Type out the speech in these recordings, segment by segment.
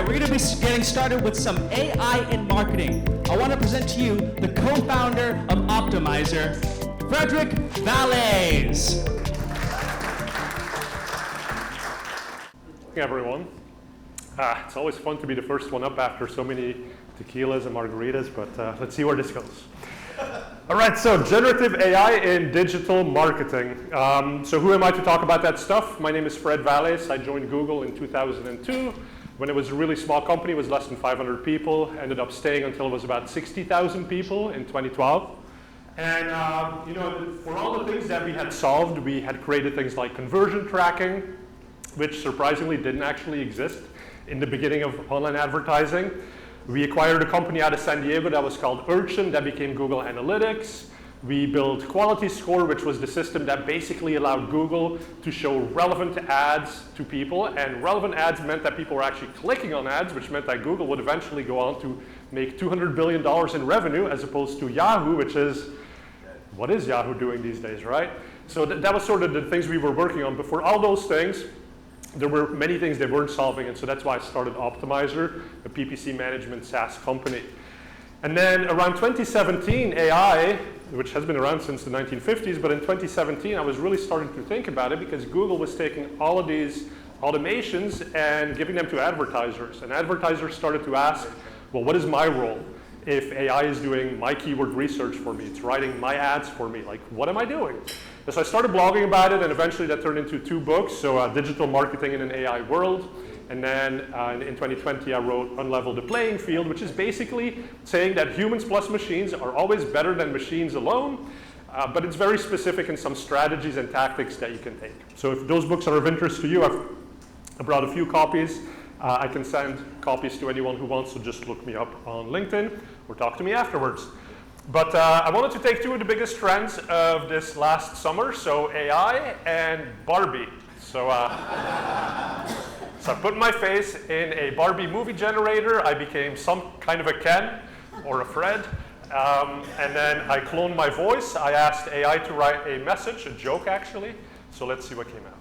we're going to be getting started with some AI in marketing. I want to present to you the co-founder of Optmyzr, Frederick Vallaeys. Hey everyone. It's always fun to be the first one up after so many tequilas and margaritas, but let's see where this goes. All right, so generative AI in digital marketing. So who am I to talk about that stuff? My name is Fred Valleys. I joined Google in 2002 when it was a really small company. It was less than 500 people. Ended up staying until it was about 60,000 people in 2012. And for all the things that we had solved, we had created things like conversion tracking, which surprisingly didn't actually exist in the beginning of online advertising. We acquired a company out of San Diego that was called Urchin that became Google Analytics. We built Quality Score, which was the system that basically allowed Google to show relevant ads to people. And relevant ads meant that people were actually clicking on ads, which meant that Google would eventually go on to make $200 billion in revenue, as opposed to Yahoo, which is, what is Yahoo doing these days, right? So that was sort of the things we were working on. But for all those things, there were many things they weren't solving, and so that's why I started Optmyzr, a PPC management SaaS company. And then around 2017, AI, which has been around since the 1950s, but in 2017, I was really starting to think about it because Google was taking all of these automations and giving them to advertisers. And advertisers started to ask, well, what is my role? If AI is doing my keyword research for me, it's writing my ads for me, like, what am I doing? And so I started blogging about it, and eventually that turned into 2 books, so Digital Marketing in an AI World. And then in 2020, I wrote Unlevel the Playing Field, which is basically saying that humans plus machines are always better than machines alone, but it's very specific in some strategies and tactics that you can take. So if those books are of interest to you, I've brought a few copies. I can send copies to anyone who wants, so just look me up on LinkedIn or talk to me afterwards. But I wanted to take 2 of the biggest trends of this last summer, so AI and Barbie. So I put my face in a Barbie movie generator. I became some kind of a Ken or a Fred. And then I cloned my voice. I asked AI to write a message, a joke actually. So let's see what came out.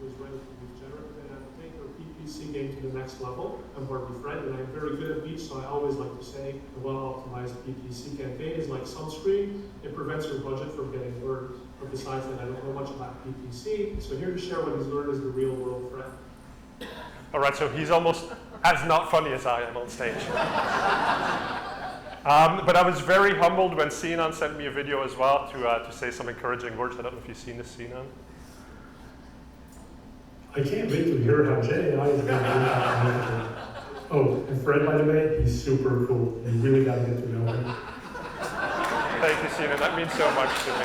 It was ready to use generative AI to take our PPC game to the next level. I'm Barbie Fred, and I'm very good at beats, so I always like to say a well-optimized PPC campaign is like sunscreen. It prevents your budget from getting burned. But besides that, I don't know much about PPC, so here to share what he's learned is the real world Fred. All right, so he's almost as not funny as I am on stage. But I was very humbled when Sinan sent me a video as well to say some encouraging words. I don't know if you've seen this, Sinan. I can't wait to hear how Gen AI is going to impact marketing. Oh, and Fred, by the way, he's super cool. You really got to get to know him. Thank you, Sinan. That means so much to me.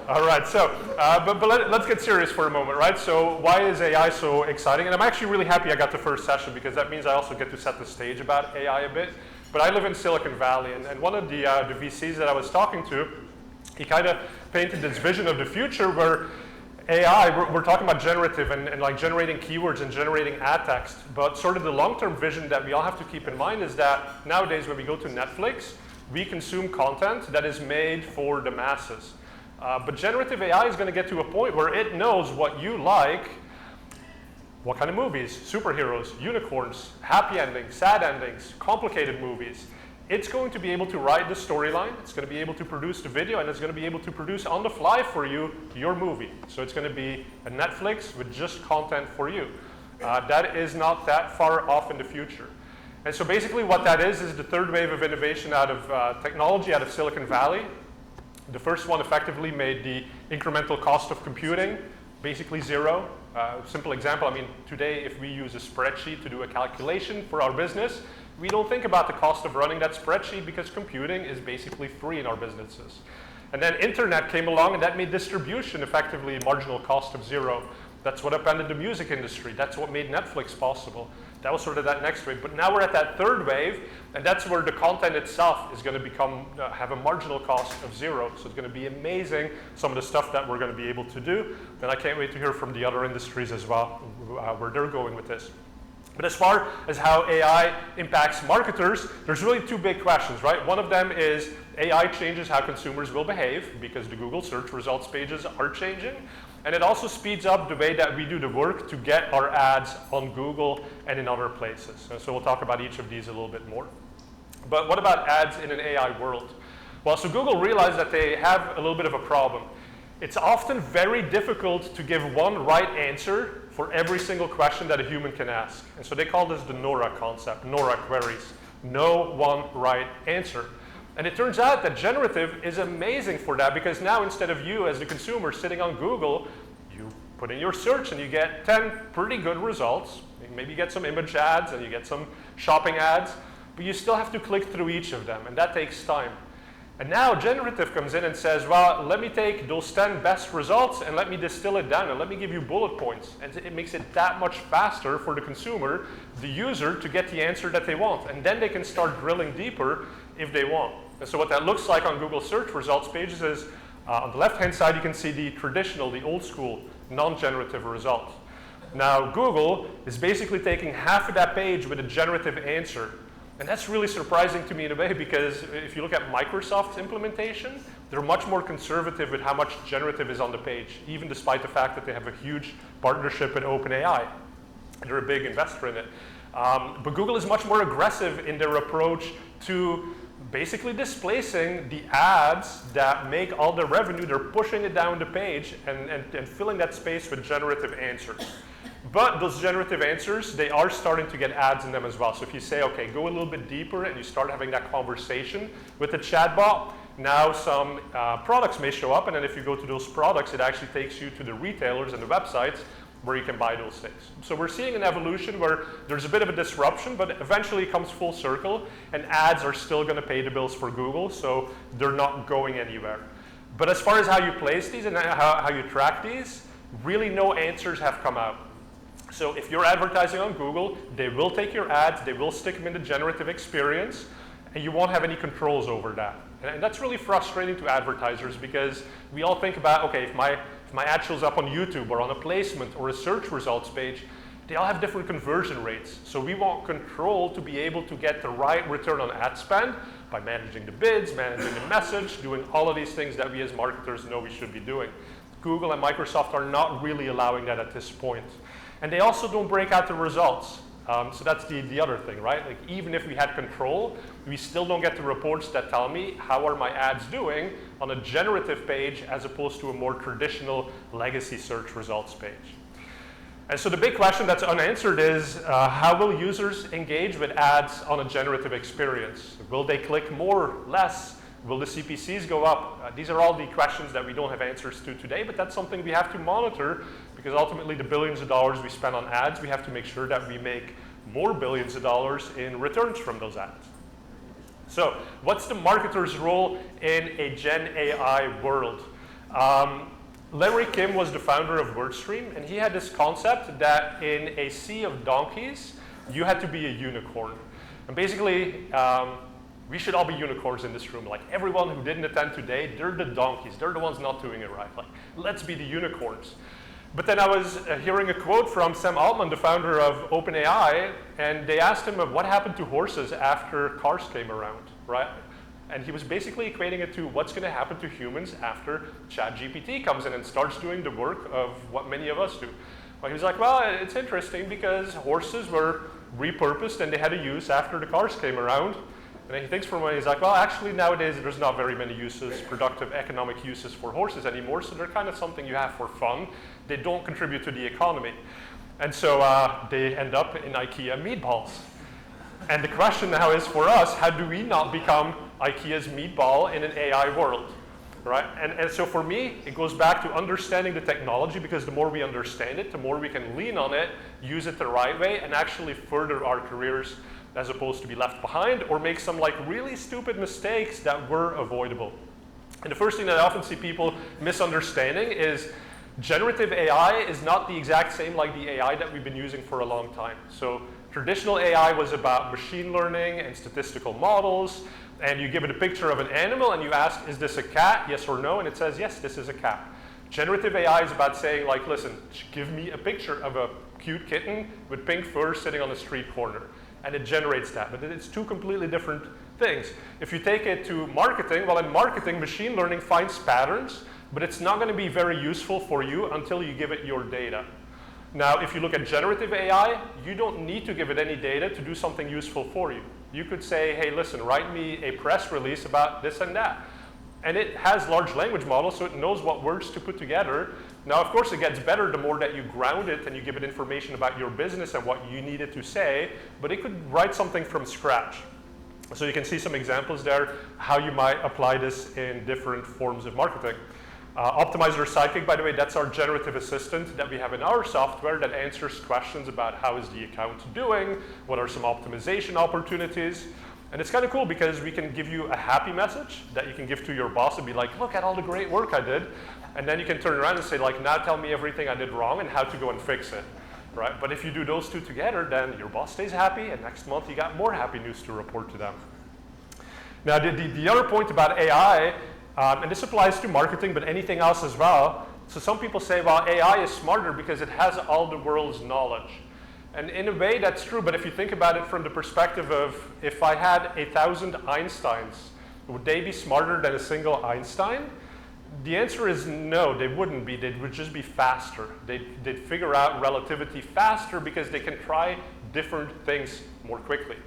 All right, so, but let's get serious for a moment, right? So why is AI so exciting? And I'm actually really happy I got the first session because that means I also get to set the stage about AI a bit. But I live in Silicon Valley, and one of the VCs that I was talking to, he kind of painted this vision of the future where AI, we're talking about generative and like generating keywords and generating ad text, but sort of the long-term vision that we all have to keep in mind is that nowadays when we go to Netflix, we consume content that is made for the masses. But generative AI is going to get to a point where it knows what you like, what kind of movies, superheroes, unicorns, happy endings, sad endings, complicated movies. It's going to be able to write the storyline, it's going to be able to produce the video, and it's going to be able to produce on the fly for you your movie. So it's going to be a Netflix with just content for you. That is not that far off in the future. And so basically what that is the third wave of innovation out of technology out of Silicon Valley. The first one effectively made the incremental cost of computing basically zero. Simple example, I mean, today if we use a spreadsheet to do a calculation for our business, we don't think about the cost of running that spreadsheet because computing is basically free in our businesses. And then internet came along and that made distribution effectively marginal cost of zero. That's what upended the music industry. That's what made Netflix possible. That was sort of that next wave. But now we're at that third wave, and that's where the content itself is going to have a marginal cost of zero. So it's going to be amazing, some of the stuff that we're going to be able to do. And I can't wait to hear from the other industries as well, where they're going with this. But as far as how AI impacts marketers, there's really two big questions, right? One of them is AI changes how consumers will behave because the Google search results pages are changing. And it also speeds up the way that we do the work to get our ads on Google and in other places. And so we'll talk about each of these a little bit more. But what about ads in an AI world? Well, so Google realized that they have a little bit of a problem. It's often very difficult to give one right answer for every single question that a human can ask. And so they call this the Nora concept, Nora queries. No one right answer. And it turns out that generative is amazing for that, because now instead of you as the consumer sitting on Google, you put in your search and you get 10 pretty good results. Maybe you get some image ads and you get some shopping ads, but you still have to click through each of them, and that takes time. And now generative comes in and says, well, let me take those 10 best results and let me distill it down and let me give you bullet points. And it makes it that much faster for the consumer, the user, to get the answer that they want. And then they can start drilling deeper if they want. And so what that looks like on Google search results pages is, on the left-hand side, you can see the traditional, the old school, non-generative results. Now, Google is basically taking half of that page with a generative answer. And that's really surprising to me in a way, because if you look at Microsoft's implementation, they're much more conservative with how much generative is on the page, even despite the fact that they have a huge partnership with OpenAI. They're a big investor in it. But Google is much more aggressive in their approach to basically displacing the ads that make all the revenue. They're pushing it down the page and filling that space with generative answers. But those generative answers, they are starting to get ads in them as well. So if you say, okay, go a little bit deeper and you start having that conversation with the chatbot, now some products may show up, and then if you go to those products, it actually takes you to the retailers and the websites where you can buy those things. So we're seeing an evolution where there's a bit of a disruption, but eventually it comes full circle, and ads are still going to pay the bills for Google, so they're not going anywhere. But as far as how you place these and how you track these, really no answers have come out. So if you're advertising on Google, they will take your ads, they will stick them in the generative experience, and you won't have any controls over that. And that's really frustrating to advertisers, because we all think about, okay, if my ad shows up on YouTube or on a placement or a search results page, they all have different conversion rates. So we want control to be able to get the right return on ad spend by managing the bids, managing the message, doing all of these things that we as marketers know we should be doing. Google and Microsoft are not really allowing that at this point. And they also don't break out the results. So that's the other thing, right? Like, even if we had control, we still don't get the reports that tell me how are my ads doing on a generative page as opposed to a more traditional legacy search results page. And so the big question that's unanswered is, how will users engage with ads on a generative experience? Will they click more, less? Will the CPCs go up? These are all the questions that we don't have answers to today, but that's something we have to monitor, because ultimately the billions of dollars we spend on ads, we have to make sure that we make more billions of dollars in returns from those ads. So what's the marketer's role in a Gen AI world? Larry Kim was the founder of WordStream, and he had this concept that in a sea of donkeys, you had to be a unicorn. And basically, we should all be unicorns in this room. Like, everyone who didn't attend today, they're the donkeys. They're the ones not doing it right. Like, let's be the unicorns. But then I was hearing a quote from Sam Altman, the founder of OpenAI, and they asked him what happened to horses after cars came around, right? And he was basically equating it to what's going to happen to humans after ChatGPT comes in and starts doing the work of what many of us do. Well, he was like, well, it's interesting because horses were repurposed and they had a use after the cars came around. And then he thinks for a moment, he's like, well, actually nowadays there's not very many uses, productive economic uses for horses anymore, so they're kind of something you have for fun. They don't contribute to the economy. And so they end up in IKEA meatballs. And the question now is for us, how do we not become IKEA's meatball in an AI world, right? And so for me, it goes back to understanding the technology, because the more we understand it, the more we can lean on it, use it the right way, and actually further our careers as opposed to be left behind or make some like really stupid mistakes that were avoidable. And the first thing that I often see people misunderstanding is generative AI is not the exact same like the AI that we've been using for a long time. So traditional AI was about machine learning and statistical models, and you give it a picture of an animal and you ask, is this a cat, yes or no, and it says, yes, this is a cat. Generative AI is about saying, like, listen, give me a picture of a cute kitten with pink fur sitting on a street corner. And it generates that. But it's two completely different things. If you take it to marketing, well, in marketing, machine learning finds patterns, but it's not going to be very useful for you until you give it your data. Now, if you look at generative AI, you don't need to give it any data to do something useful for you. You could say, hey, listen, write me a press release about this and that. And it has large language models, so it knows what words to put together. Now, of course, it gets better the more that you ground it and you give it information about your business and what you need it to say, but it could write something from scratch. So you can see some examples there, how you might apply this in different forms of marketing. Optmyzr Sidekick, by the way, that's our generative assistant that we have in our software that answers questions about how is the account doing, what are some optimization opportunities. And it's kind of cool because we can give you a happy message that you can give to your boss and be like, look at all the great work I did. And then you can turn around and say, like, now tell me everything I did wrong and how to go and fix it. Right? But if you do those two together, then your boss stays happy, and next month you got more happy news to report to them. Now, the other point about AI, and this applies to marketing, but anything else as well. So some people say, well, AI is smarter because it has all the world's knowledge. And in a way, that's true, but if you think about it from the perspective of, if I had 1,000 Einsteins, would they be smarter than a single Einstein? The answer is no, they wouldn't be. They would just be faster. They'd figure out relativity faster because they can try different things more quickly.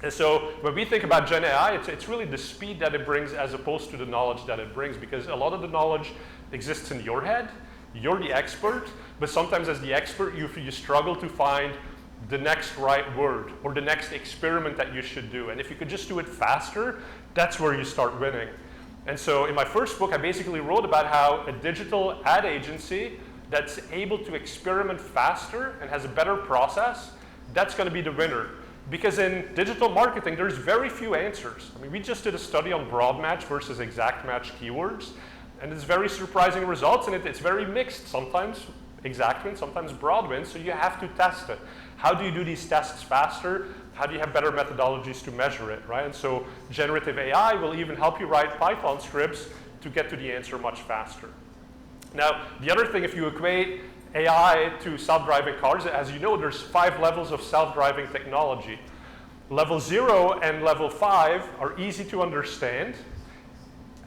And so when we think about Gen AI, it's really the speed that it brings as opposed to the knowledge that it brings, because a lot of the knowledge exists in your head. You're the expert, but sometimes as the expert, you struggle to find the next right word or the next experiment that you should do. And if you could just do it faster, that's where you start winning. And so in my first book, I basically wrote about how a digital ad agency that's able to experiment faster and has a better process, that's going to be the winner. Because in digital marketing, there's very few answers. I mean, we just did a study on broad match versus exact match keywords, and it's very surprising results, and it's very mixed. Sometimes exact wins, sometimes broad wins, so you have to test it. How do you do these tests faster? How do you have better methodologies to measure it, right? And so generative AI will even help you write Python scripts to get to the answer much faster. Now, the other thing, if you equate AI to self-driving cars, as you know, there's 5 levels of self-driving technology. Level 0 and level 5 are easy to understand,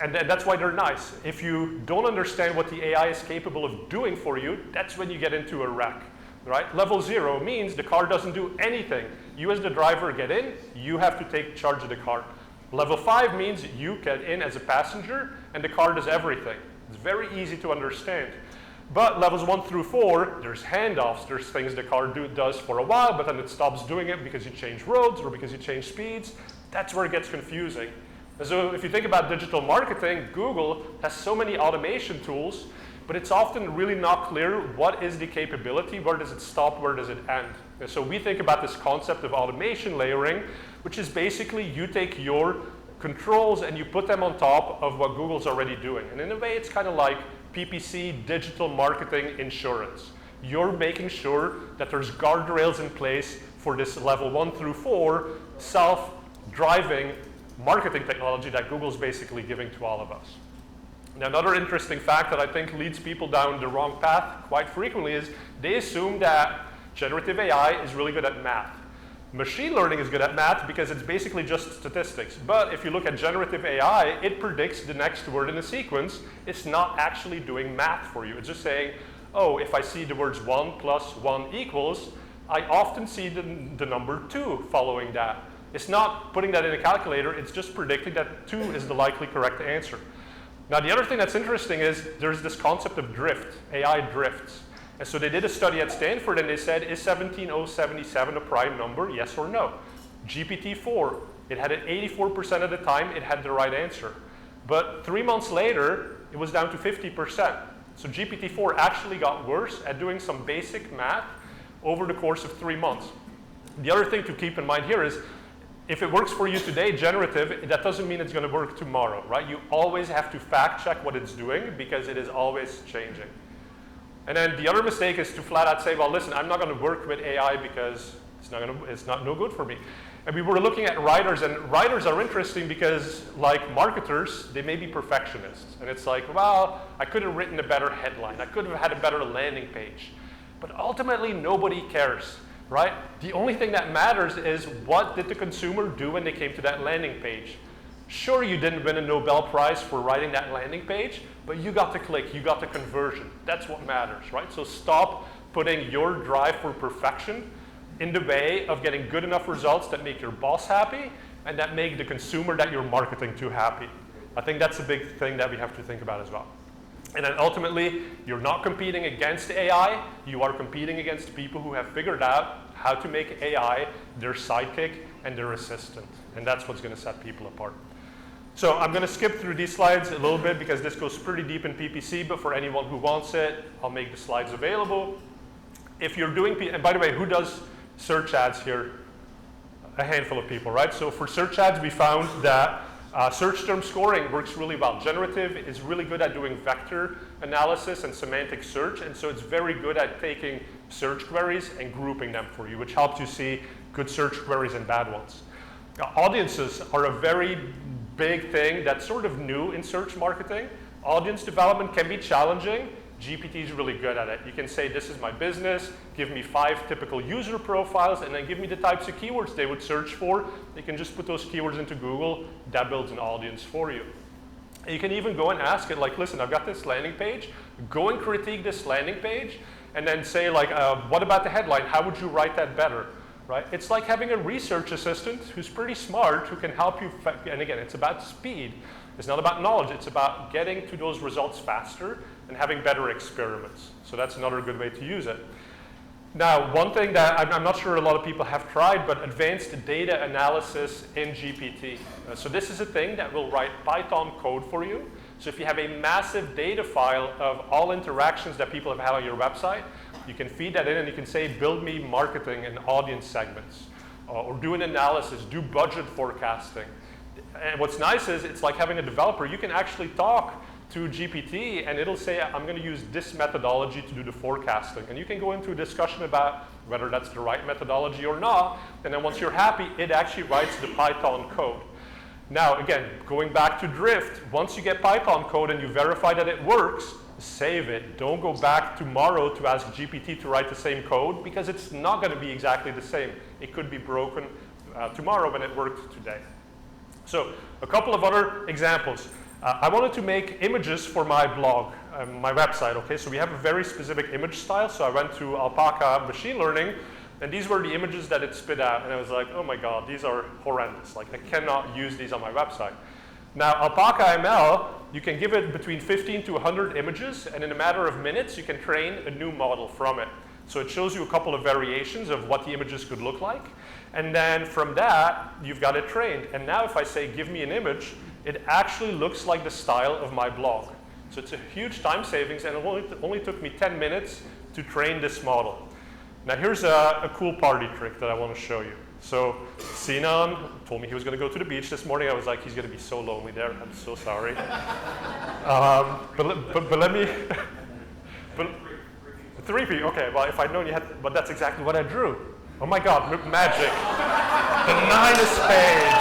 and that's why they're nice. If you don't understand what the AI is capable of doing for you, that's when you get into a wreck. Right? Level 0 means the car doesn't do anything. You as the driver get in, you have to take charge of the car. Level 5 means you get in as a passenger and the car does everything. It's very easy to understand. But levels 1 through 4, there's handoffs. There's things the car does for a while, but then it stops doing it because you change roads or because you change speeds. That's where it gets confusing. And so if you think about digital marketing, Google has so many automation tools, but it's often really not clear what is the capability, where does it stop, where does it end. And so we think about this concept of automation layering, which is basically you take your controls and you put them on top of what Google's already doing. And in a way, it's kind of like PPC, digital marketing insurance. You're making sure that there's guardrails in place for this level 1 through 4 self-driving marketing technology that Google's basically giving to all of us. Now, another interesting fact that I think leads people down the wrong path quite frequently is they assume that generative AI is really good at math. Machine learning is good at math because it's basically just statistics. But if you look at generative AI, it predicts the next word in a sequence. It's not actually doing math for you. It's just saying, oh, if I see the words 1 plus 1 equals, I often see the number 2 following that. It's not putting that in a calculator. It's just predicting that 2 is the likely correct answer. Now, the other thing that's interesting is there's this concept of drift, AI drifts. And so they did a study at Stanford and they said, is 17077 a prime number, yes or no? GPT-4, it had it 84% of the time, it had the right answer. But 3 months later, it was down to 50%. So GPT-4 actually got worse at doing some basic math over the course of 3 months. The other thing to keep in mind here is, if it works for you today, generative, that doesn't mean it's going to work tomorrow, right? You always have to fact check what it's doing because it is always changing. And then the other mistake is to flat out say, well, listen, I'm not going to work with AI because It's not no good for me. And we were looking at writers, and writers are interesting because, like marketers, they may be perfectionists. And it's like, well, I could have written a better headline. I could have had a better landing page. But ultimately, nobody cares, right? The only thing that matters is what did the consumer do when they came to that landing page. Sure, you didn't win a Nobel Prize for writing that landing page, but you got the click, you got the conversion. That's what matters, right? So stop putting your drive for perfection in the way of getting good enough results that make your boss happy and that make the consumer that you're marketing to happy. I think that's a big thing that we have to think about as well. And then ultimately, you're not competing against AI, you are competing against people who have figured out how to make AI their sidekick and their assistant. And that's what's going to set people apart. So I'm going to skip through these slides a little bit because this goes pretty deep in PPC, but for anyone who wants it, I'll make the slides available. If you're doing, and by the way, who does search ads here? A handful of people, right? So for search ads, we found that search term scoring works really well. Generative is really good at doing vector analysis and semantic search, and so it's very good at taking search queries and grouping them for you, which helps you see good search queries and bad ones. Audiences are a very big thing that's sort of new in search marketing. Audience development can be challenging. GPT is really good at it. You can say, this is my business, give me 5 typical user profiles, and then give me the types of keywords they would search for. You can just put those keywords into Google. That builds an audience for you. And you can even go and ask it, like, listen, I've got this landing page. Go and critique this landing page, and then say, like, what about the headline? How would you write that better? Right? It's like having a research assistant who's pretty smart, who can help you. And again, it's about speed. It's not about knowledge. It's about getting to those results faster and having better experiments. So that's another good way to use it. Now, one thing that I'm not sure a lot of people have tried, but advanced data analysis in GPT. So this is a thing that will write Python code for you. So if you have a massive data file of all interactions that people have had on your website, you can feed that in and you can say, build me marketing and audience segments, or do an analysis, do budget forecasting. And what's nice is it's like having a developer. You can actually talk to GPT and it'll say, I'm going to use this methodology to do the forecasting. And you can go into a discussion about whether that's the right methodology or not. And then once you're happy, it actually writes the Python code. Now, again, going back to Drift, once you get Python code and you verify that it works, save it. Don't go back tomorrow to ask GPT to write the same code because it's not going to be exactly the same. It could be broken tomorrow when it worked today. So a couple of other examples. I wanted to make images for my blog, my website, okay? So we have a very specific image style. So I went to Alpaca Machine Learning, and these were the images that it spit out. And I was like, oh my God, these are horrendous. Like, I cannot use these on my website. Now, Alpaca AIML, you can give it between 15 to 100 images, and in a matter of minutes, you can train a new model from it. So it shows you a couple of variations of what the images could look like. And then from that, you've got it trained. And now if I say, give me an image, it actually looks like the style of my blog. So it's a huge time savings, and it only took me 10 minutes to train this model. Now here's a cool party trick that I want to show you. So Sinan told me he was going to go to the beach this morning. I was like, he's going to be so lonely there. I'm so sorry. But let me... but 3 people. Okay, well, if I'd known you had... But that's exactly what I drew. Oh my God, magic. The 9 of spades.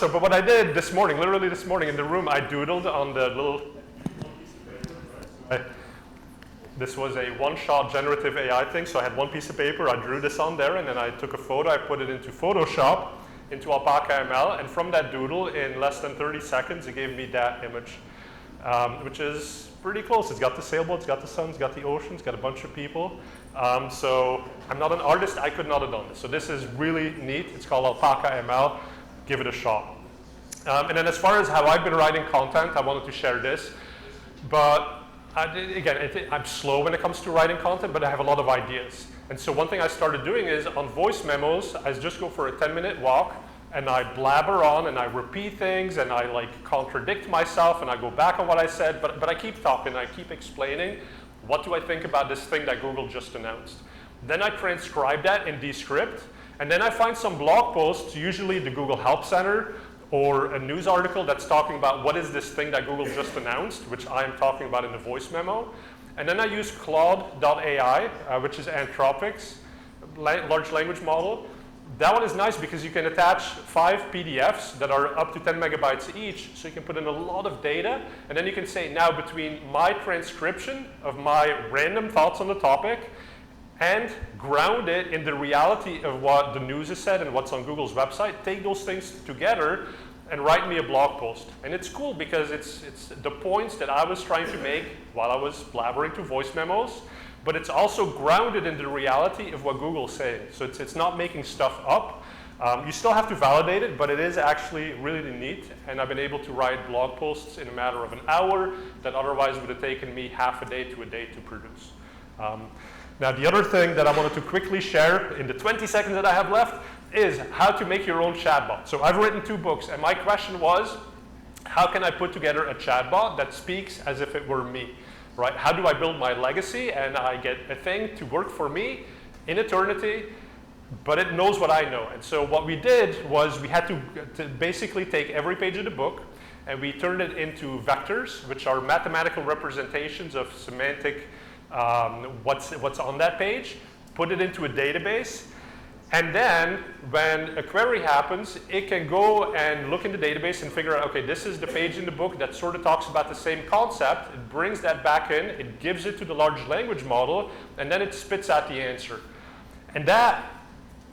But what I did this morning, literally this morning in the room, I doodled on the little... This was a one-shot generative AI thing, so I had one piece of paper, I drew this on there, and then I took a photo, I put it into Photoshop, into Alpaca AIML, and from that doodle, in less than 30 seconds, it gave me that image, which is pretty close. It's got the sailboat, it's got the sun, it's got the ocean, it's got a bunch of people. So I'm not an artist, I could not have done this. So this is really neat. It's called Alpaca AIML. Give it a shot. And then as far as how I've been writing content, I wanted to share this. But again, I'm slow when it comes to writing content, but I have a lot of ideas. And so one thing I started doing is on voice memos, I just go for a 10-minute walk and I blabber on and I repeat things and I like contradict myself and I go back on what I said, but I keep talking, I keep explaining what do I think about this thing that Google just announced. Then I transcribe that in Descript, and then I find some blog posts, usually the Google Help Center, or a news article that's talking about what is this thing that Google just announced, which I am talking about in the voice memo. And then I use Claude.ai, which is Anthropic's large language model. That one is nice because you can attach 5 PDFs that are up to 10 megabytes each, so you can put in a lot of data, and then you can say, now between my transcription of my random thoughts on the topic and ground it in the reality of what the news has said and what's on Google's website, take those things together and write me a blog post. And it's cool because it's the points that I was trying to make while I was blabbering to voice memos, but it's also grounded in the reality of what Google's saying. So it's not making stuff up. You still have to validate it, but it is actually really neat. And I've been able to write blog posts in a matter of an hour that otherwise would have taken me half a day to a day to produce. Now, the other thing that I wanted to quickly share in the 20 seconds that I have left is how to make your own chatbot. So I've written 2 books, and my question was, how can I put together a chatbot that speaks as if it were me? Right? How do I build my legacy and I get a thing to work for me in eternity, but it knows what I know? And so what we did was we had to basically take every page of the book and we turned it into vectors, which are mathematical representations of semantic what's on that page, put it into a database, and then when a query happens, it can go and look in the database and figure out, okay, this is the page in the book that sort of talks about the same concept. It brings that back in, it gives it to the large language model, and then it spits out the answer. And that,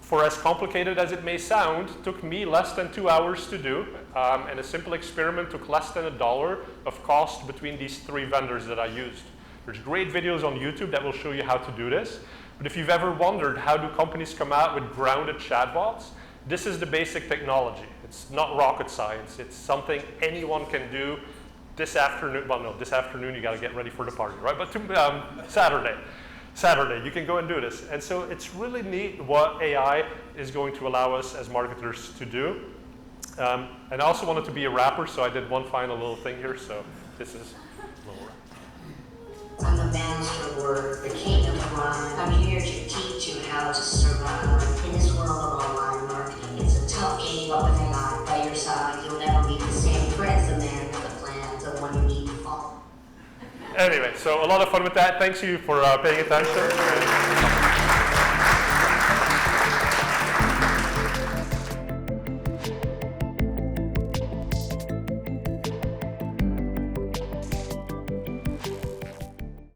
for as complicated as it may sound, took me less than 2 hours to do, and a simple experiment took less than $1 of cost between these 3 vendors that I used. There's great videos on YouTube that will show you how to do this. But if you've ever wondered how do companies come out with grounded chatbots, this is the basic technology. It's not rocket science. It's something anyone can do this afternoon. Well, no, this afternoon you got to get ready for the party, right? But Saturday, you can go and do this. And so it's really neat what AI is going to allow us as marketers to do. And I also wanted to be a rapper, so I did one final little thing here. So this is a little rap. I'm the master word, the king of the rhyme. I'm here to teach you how to survive. In this world of online marketing, it's a tough game, but with AI by your side, you'll never be the same. Fred's the man with the plan, the one you need to follow. Anyway, so a lot of fun with that. Thanks you for paying attention.